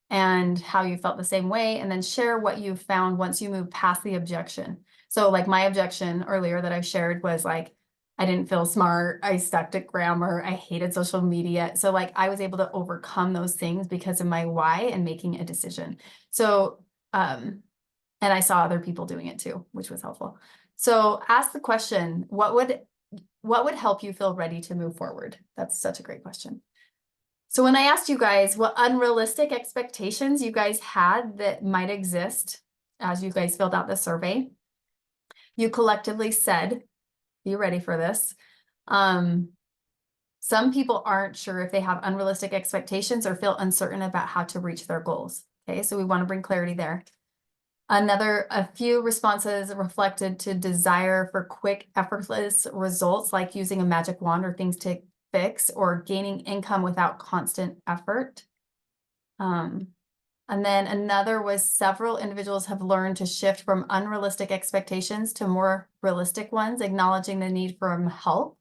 and how you felt the same way. And then share what you found once you move past the objection. So like my objection earlier that I shared was like, I didn't feel smart. I sucked at grammar. I hated social media. So like I was able to overcome those things because of my why and making a decision. So, and I saw other people doing it too, which was helpful. So ask the question, what would help you feel ready to move forward? That's such a great question. So when I asked you guys what unrealistic expectations you guys had that might exist as you guys filled out the survey, you collectively said, you ready for this? Some people aren't sure if they have unrealistic expectations or feel uncertain about how to reach their goals. Okay, so we want to bring clarity there. A few responses reflected to desire for quick, effortless results, like using a magic wand or things to fix, or gaining income without constant effort. And then another was several individuals have learned to shift from unrealistic expectations to more realistic ones, acknowledging the need for help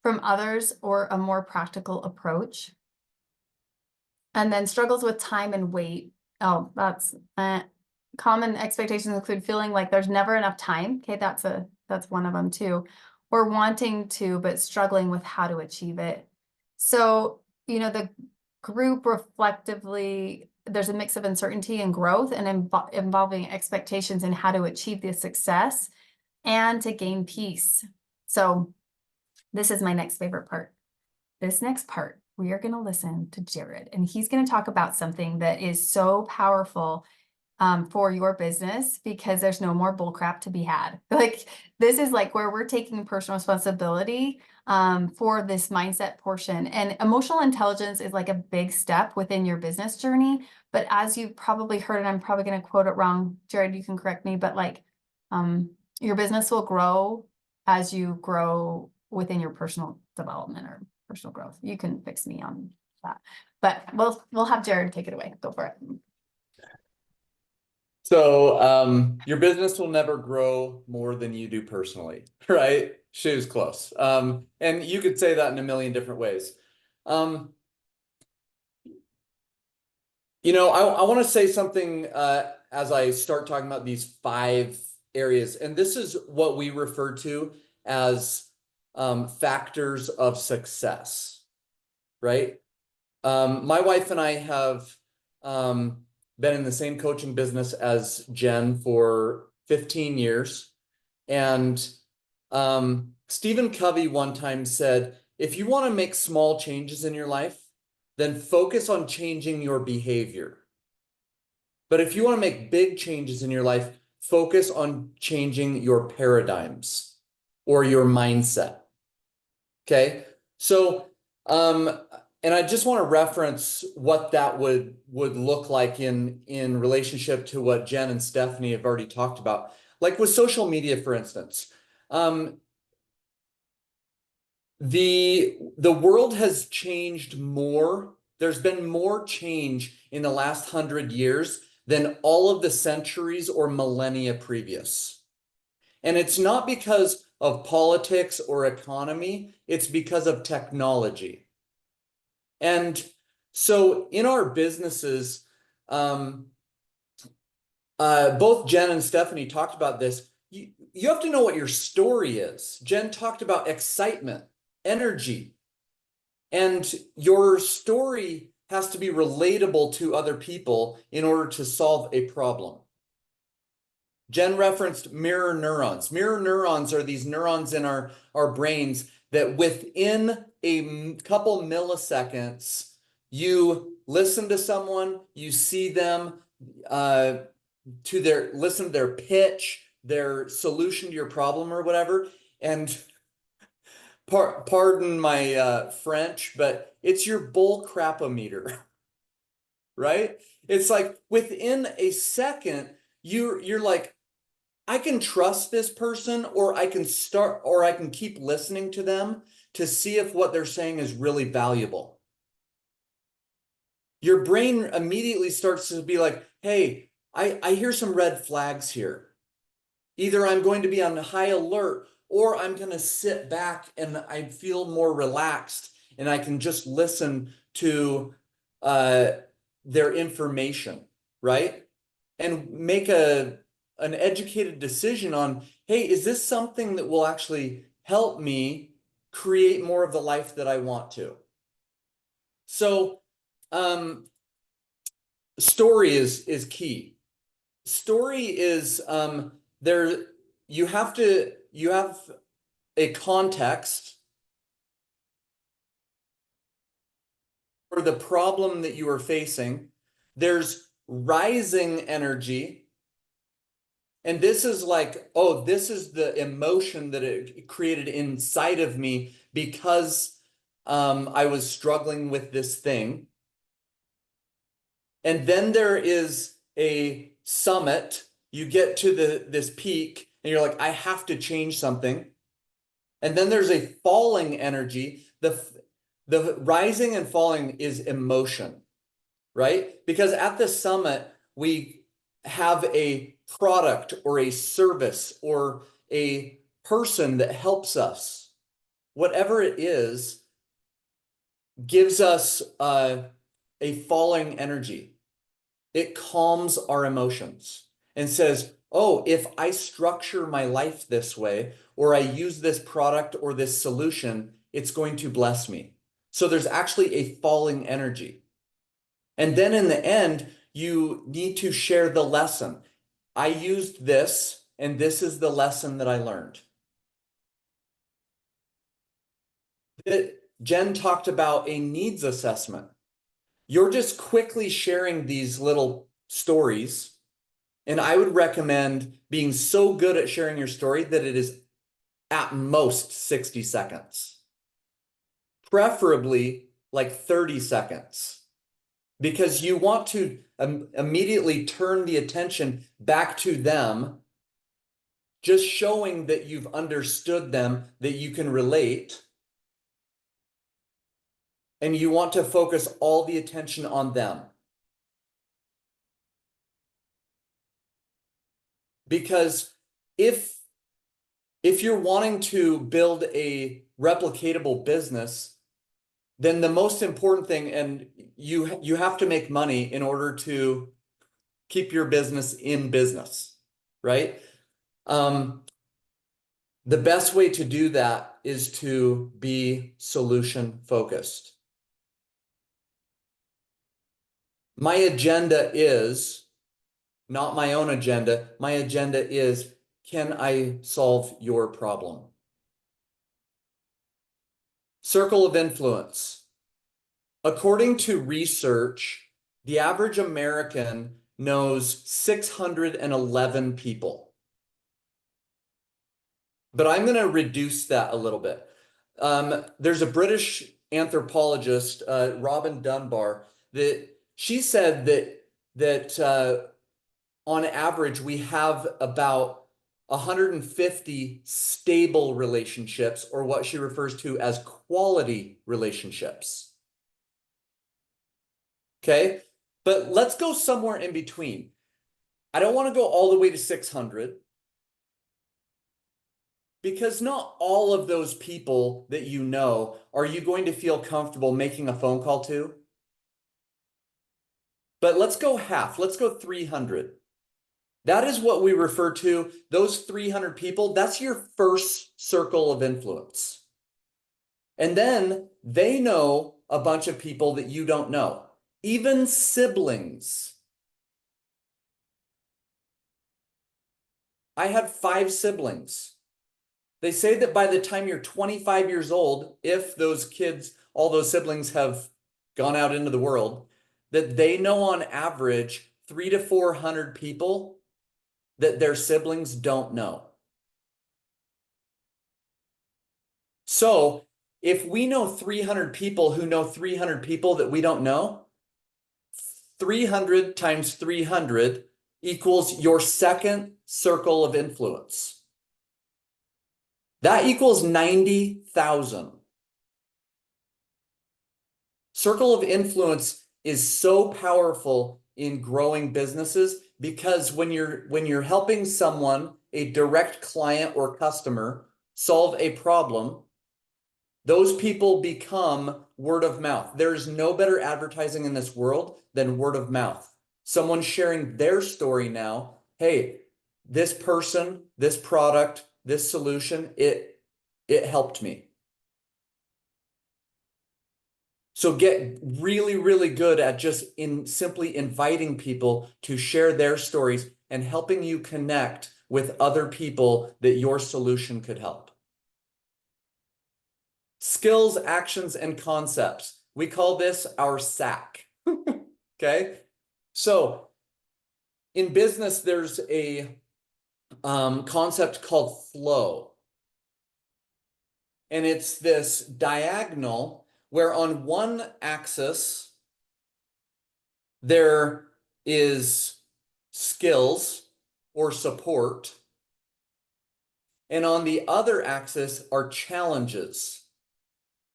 from others or a more practical approach. And then struggles with time and weight. Oh, that's common expectations include feeling like there's never enough time. Okay, that's one of them too. Or wanting to, but struggling with how to achieve it. So, you know, the group reflectively, there's a mix of uncertainty and growth, and involving expectations and how to achieve the success and to gain peace. So this is my next favorite part. This next part we are going to listen to Jared, and he's going to talk about something that is so powerful for your business, because there's no more bull crap to be had. Like, this is like where we're taking personal responsibility for this mindset portion. And emotional intelligence is like a big step within your business journey. But as you've probably heard, and I'm probably going to quote it wrong, Jared, you can correct me, but like your business will grow as you grow within your personal development or personal growth. You can fix me on that, but we'll have Jared take it away. Go for it. So, your business will never grow more than you do personally, right? Shoes close. And you could say that in a million different ways. I want to say something as I start talking about these 5 areas, and this is what we refer to as factors of success, right? My wife and I have been in the same coaching business as Jen for 15 years. And Stephen Covey one time said, if you want to make small changes in your life, then focus on changing your behavior. But if you want to make big changes in your life, focus on changing your paradigms or your mindset. Okay. So, and I just want to reference what that would look like in relationship to what Jen and Stephanie have already talked about. Like with social media, for instance, the world has changed more. There's been more change in the last 100 years than all of the centuries or millennia previous. And it's not because of politics or economy, it's because of technology. And so in our businesses, both Jen and Stephanie talked about this. You have to know what your story is. Jen talked about excitement, energy, and your story has to be relatable to other people in order to solve a problem. Jen referenced mirror neurons. Mirror neurons are these neurons in our brains that within a couple milliseconds, you listen to someone, you see them, listen to their pitch, their solution to your problem or whatever. And pardon my French, but it's your bull crapometer, right? It's like within a second, you're like, I can trust this person, or I can keep listening to them to see if what they're saying is really valuable. Your brain immediately starts to be like, hey, I hear some red flags here. Either I'm going to be on high alert, or I'm going to sit back and I feel more relaxed and I can just listen to their information, right? And make an educated decision on, hey, is this something that will actually help me create more of the life that I want to? So, story is key. Story is there. You have a context for the problem that you are facing. There's rising energy. And this is like, oh, this is the emotion that it created inside of me because I was struggling with this thing. And then there is a summit. You get to this peak and you're like, I have to change something. And then there's a falling energy. The rising and falling is emotion, right? Because at the summit, we have a product or a service or a person that helps us. Whatever it is, gives us a falling energy. It calms our emotions and says, oh, if I structure my life this way, or I use this product or this solution, it's going to bless me. So there's actually a falling energy. And then in the end, you need to share the lesson. I used this, and this is the lesson that I learned. Jen talked about a needs assessment. You're just quickly sharing these little stories. And I would recommend being so good at sharing your story that it is at most 60 seconds, preferably like 30 seconds, because you want to immediately turn the attention back to them, just showing that you've understood them, that you can relate. And you want to focus all the attention on them. Because if you're wanting to build a replicatable business, then the most important thing, and you have to make money in order to keep your business in business, right? The best way to do that is to be solution focused. My agenda is not my own agenda. My agenda is, can I solve your problem? Circle of influence. According to research, the average American knows 611 people. But I'm going to reduce that a little bit. There's a British anthropologist, Robin Dunbar, that she said that on average, we have about 150 stable relationships, or what she refers to as quality relationships. Okay, but let's go somewhere in between. I don't want to go all the way to 600, because not all of those people that you know are you going to feel comfortable making a phone call to. But let's go half. Let's go 300. That is what we refer to, those 300 people, that's your first circle of influence. And then they know a bunch of people that you don't know, even siblings. I had 5 siblings. They say that by the time you're 25 years old, if those kids, all those siblings have gone out into the world, that they know on average 300 to 400 people that their siblings don't know. So if we know 300 people who know 300 people that we don't know, 300 times 300 equals your second circle of influence. That equals 90,000. Circle of influence is so powerful in growing businesses, because when you're helping someone, a direct client or customer, solve a problem, those people become word of mouth. There's no better advertising in this world than word of mouth. Someone sharing their story now, hey, this person, this product, this solution, it helped me. So get really, really good at just simply inviting people to share their stories and helping you connect with other people that your solution could help. Skills, actions, and concepts. We call this our SAC. Okay. So in business, there's a concept called flow. And it's this diagonal where on one axis, there is skills or support. And on the other axis are challenges.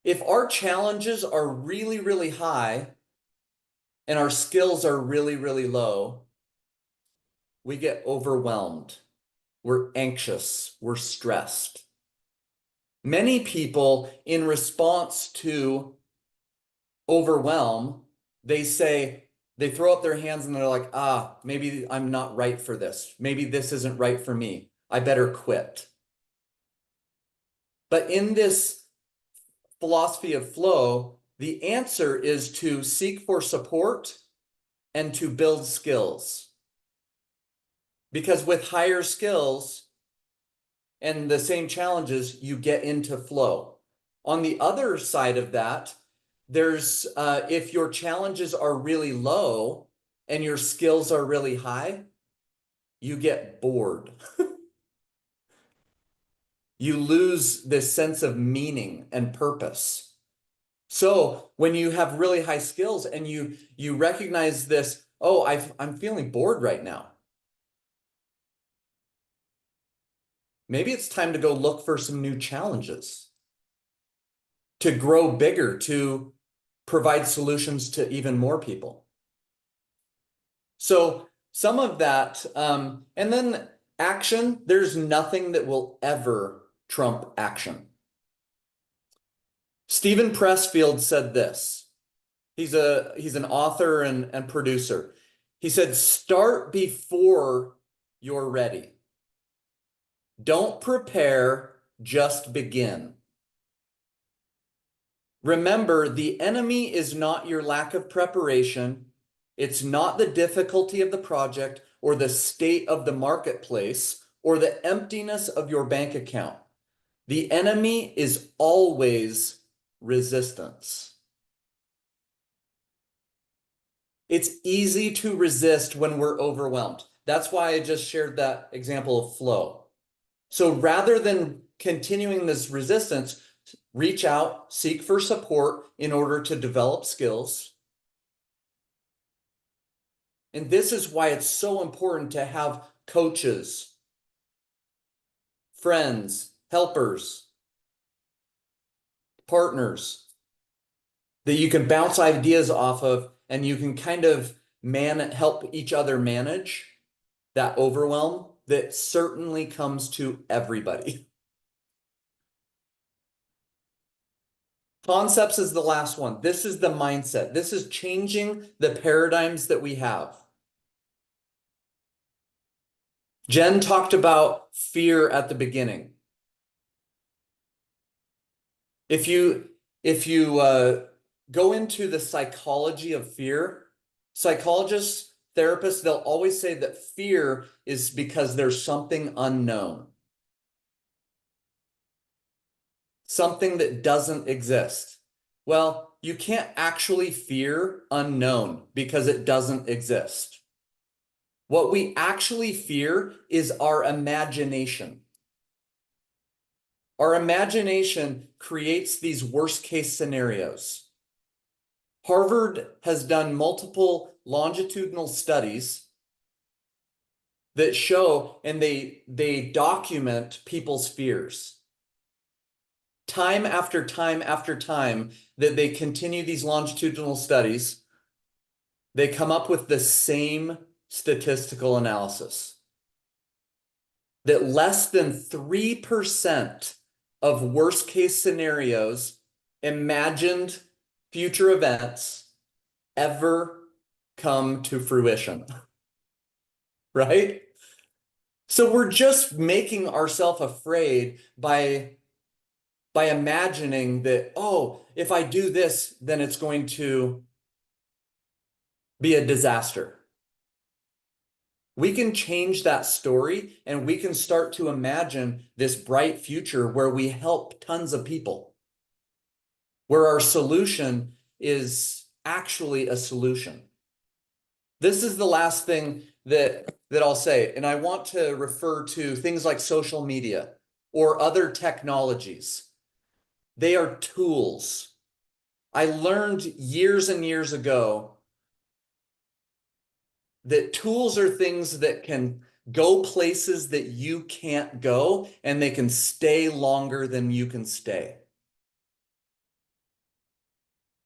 If our challenges are really, really high and our skills are really, really low, we get overwhelmed. We're anxious. We're stressed. Many people, in response to overwhelm, they throw up their hands and they're like, maybe I'm not right for this. Maybe this isn't right for me. I better quit. But in this philosophy of flow, the answer is to seek for support and to build skills. Because with higher skills and the same challenges, you get into flow. On the other side of that, there's if your challenges are really low and your skills are really high, you get bored. You lose this sense of meaning and purpose. So when you have really high skills and you recognize this, oh, I'm feeling bored right now. Maybe it's time to go look for some new challenges, to grow bigger, to provide solutions to even more people. So some of that, and then action, there's nothing that will ever trump action. Stephen Pressfield said this. He's an author and producer. He said, start before you're ready. Don't prepare, just begin. Remember, the enemy is not your lack of preparation. It's not the difficulty of the project or the state of the marketplace or the emptiness of your bank account. The enemy is always resistance. It's easy to resist when we're overwhelmed. That's why I just shared that example of flow. So rather than continuing this resistance, reach out, seek for support in order to develop skills. And this is why it's so important to have coaches, friends, helpers, partners that you can bounce ideas off of, and you can kind of help each other manage that overwhelm that certainly comes to everybody. Concepts is the last one. This is the mindset. This is changing the paradigms that we have. Jen talked about fear at the beginning. If you go into the psychology of fear, psychologists, therapists, they'll always say that fear is because there's something unknown, something that doesn't exist. Well, you can't actually fear unknown because it doesn't exist. What we actually fear is our imagination. Our imagination creates these worst case scenarios. Harvard has done multiple longitudinal studies that show, and they document people's fears. Time after time after time that they continue these longitudinal studies, they come up with the same statistical analysis that less than 3% of worst case scenarios, imagined future events, ever come to fruition. Right? So we're just making ourselves afraid by imagining that, oh, if I do this, then it's going to be a disaster. We can change that story and we can start to imagine this bright future where we help tons of people, where our solution is actually a solution. This is the last thing that I'll say, and I want to refer to things like social media or other technologies. They are tools. I learned years and years ago that tools are things that can go places that you can't go, and they can stay longer than you can stay.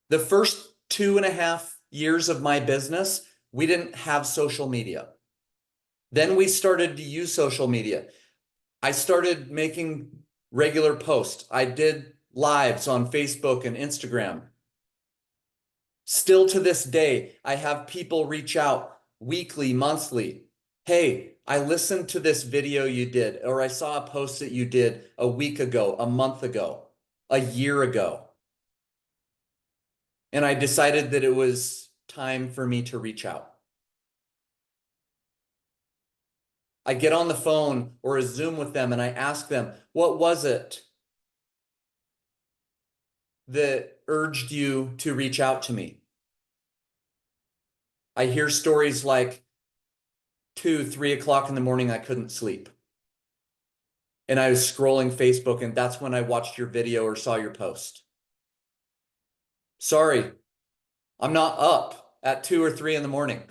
The first 2.5 years of my business, we didn't have social media. Then we started to use social media. I started making regular posts. I did lives on Facebook and Instagram. Still to this day, I have people reach out weekly, monthly. Hey, I listened to this video you did, or I saw a post that you did a week ago, a month ago, a year ago. And I decided that it was time for me to reach out. I get on the phone or a Zoom with them and I ask them, what was it that urged you to reach out to me. I hear stories like 2, 3 o'clock in the morning, I couldn't sleep. And I was scrolling Facebook, and that's when I watched your video or saw your post. Sorry, I'm not up at 2 or 3 in the morning.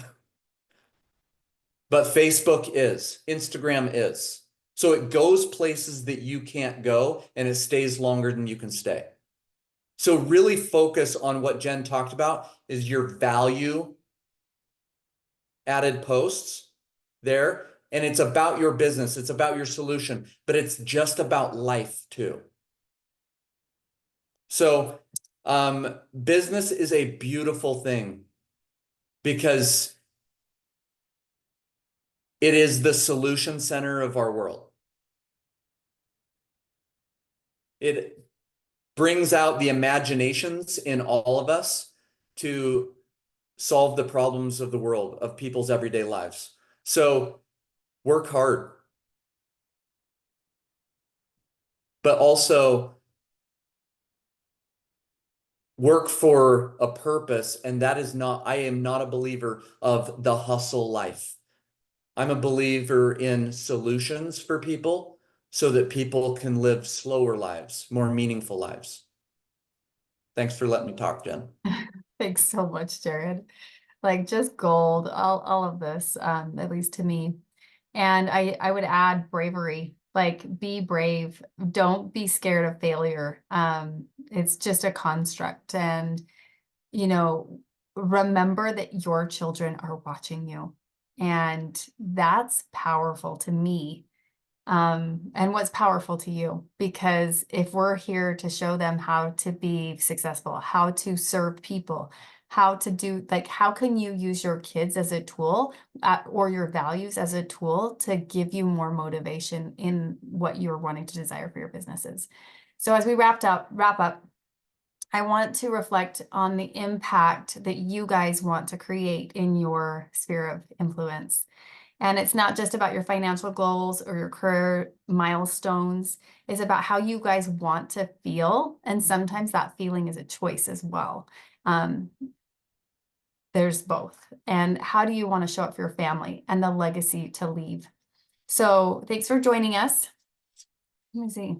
But Facebook is, Instagram is. So it goes places that you can't go, and it stays longer than you can stay. So really focus on what Jen talked about is your value added posts there. And it's about your business. It's about your solution, but it's just about life too. So business is a beautiful thing because it is the solution center of our world. It brings out the imaginations in all of us to solve the problems of the world, of people's everyday lives. So work hard, but also work for a purpose. And that is not, I am not a believer of the hustle life. I'm a believer in solutions for people so that people can live slower lives, more meaningful lives. Thanks for letting me talk, Jen. Thanks so much, Jared. Like just gold, all of this, at least to me. And I would add bravery, like be brave. Don't be scared of failure. It's just a construct. And, you know, remember that your children are watching you. And that's powerful to me. And what's powerful to you, because if we're here to show them how to be successful, how to serve people, how to do, like, how can you use your kids as a tool or your values as a tool to give you more motivation in what you're wanting to desire for your businesses? So as we wrap up, I want to reflect on the impact that you guys want to create in your sphere of influence. And it's not just about your financial goals or your career milestones. It's about how you guys want to feel. And sometimes that feeling is a choice as well. There's both. And how do you want to show up for your family and the legacy to leave? So thanks for joining us. Let me see.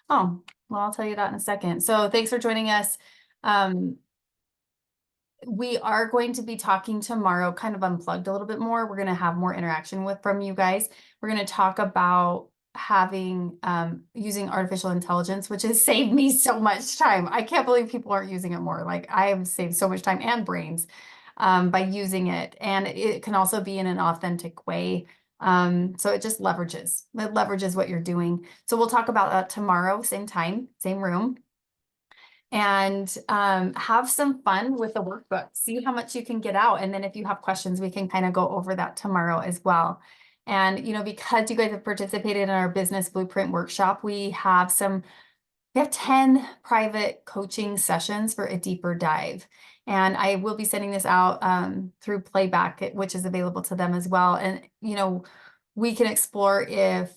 Oh, well, I'll tell you that in a second. So thanks for joining us. We are going to be talking tomorrow, kind of unplugged a little bit more. We're going to have more interaction from you guys. We're going to talk about having using artificial intelligence, which has saved me so much time. I can't believe people aren't using it more. Like I have saved so much time and brains by using it. And it can also be in an authentic way. So it just leverages what you're doing. So we'll talk about that tomorrow, same time, same room. And have some fun with the workbook. See how much you can get out. And then if you have questions, we can kind of go over that tomorrow as well. And, you know, because you guys have participated in our business blueprint workshop, we have 10 private coaching sessions for a deeper dive. And I will be sending this out through Playback, which is available to them as well. And, you know, we can explore if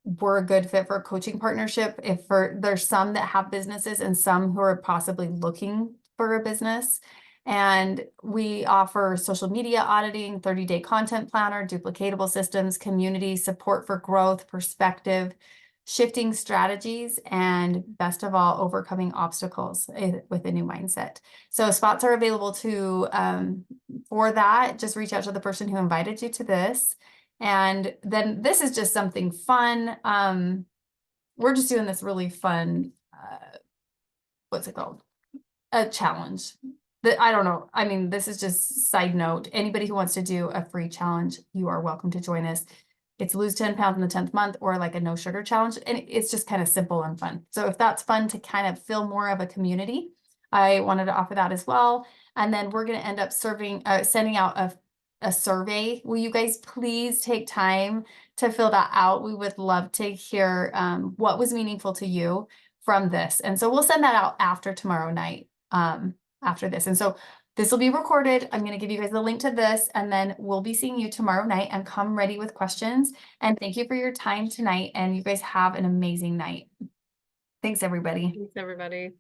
we're a good fit for a coaching partnership. There's some that have businesses and some who are possibly looking for a business. And we offer social media auditing, 30-day content planner, duplicatable systems, community support for growth, perspective, shifting strategies, and best of all, overcoming obstacles with a new mindset. So spots are available for that. Just reach out to the person who invited you to this. And then this is just something fun. We're just doing this really fun, what's it called? A challenge. I don't know. I mean, this is just side note. Anybody who wants to do a free challenge, you are welcome to join us. It's lose 10 pounds in the 10th month or like a no sugar challenge. And it's just kind of simple and fun. So if that's fun to kind of feel more of a community, I wanted to offer that as well. And then we're going to end up sending out a survey. Will you guys please take time to fill that out? We would love to hear what was meaningful to you from this. And so we'll send that out after tomorrow night, after this. And so this will be recorded. I'm going to give you guys the link to this, and then we'll be seeing you tomorrow night, and come ready with questions. And thank you for your time tonight. And you guys have an amazing night. Thanks, everybody. Thanks, everybody.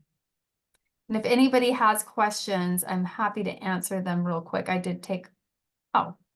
And if anybody has questions, I'm happy to answer them real quick. I did take, oh,